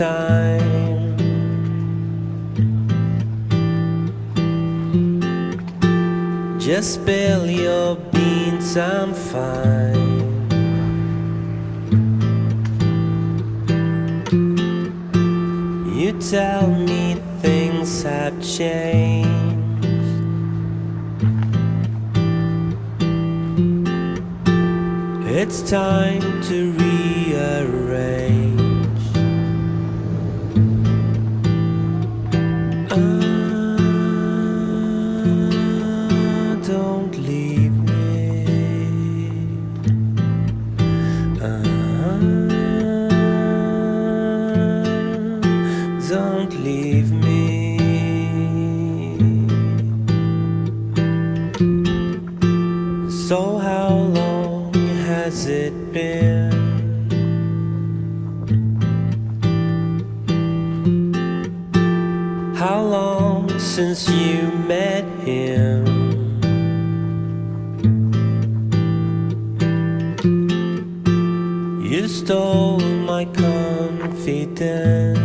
time. Just spill your beans, I'm fine. You tell me things have changed. It's time to rearrange. Don't leave me. Don't leave me. So how long has it been? How long since you met him? You stole my confidence.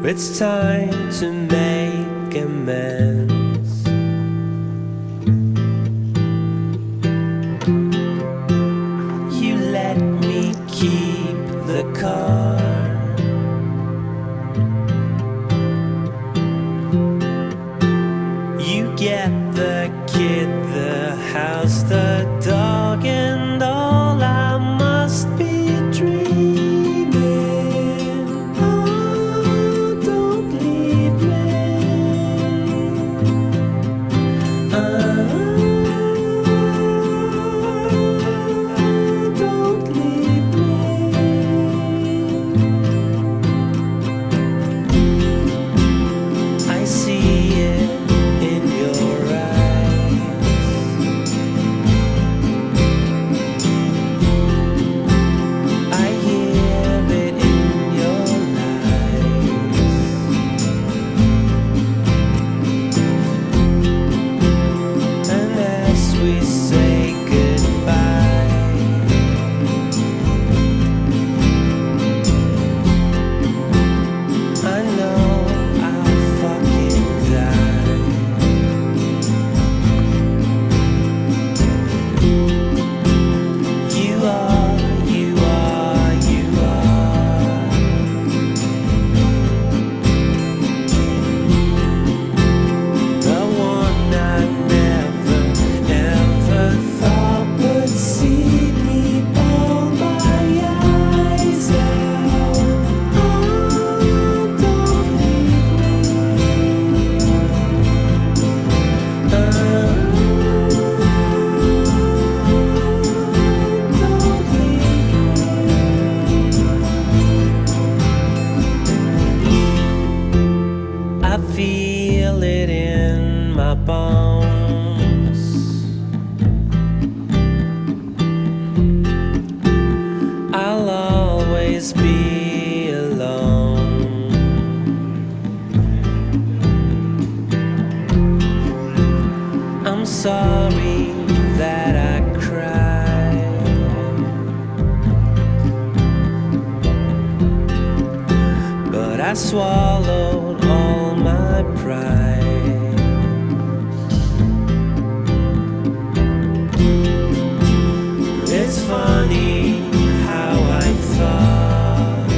It's time to make amends. You let me keep the car. You get the kid, the house, the dog, and all I must be dreaming. Oh, don't leave me. Don't leave me. I see it in your eyes. I hear it in your lies. And as we say goodbye, I know I'll fucking die. You are, you are, you are the one I never, ever thought would see me ball my eyes out. Oh, don't leave me. Don't leave me. I feel it in my bones. I'll always be alone. I'm sorry that I cried, but I swallowed all my pride. It's funny how I thought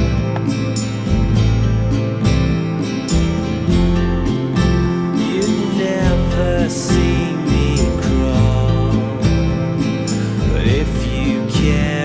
you'd never see me crawl, but if you care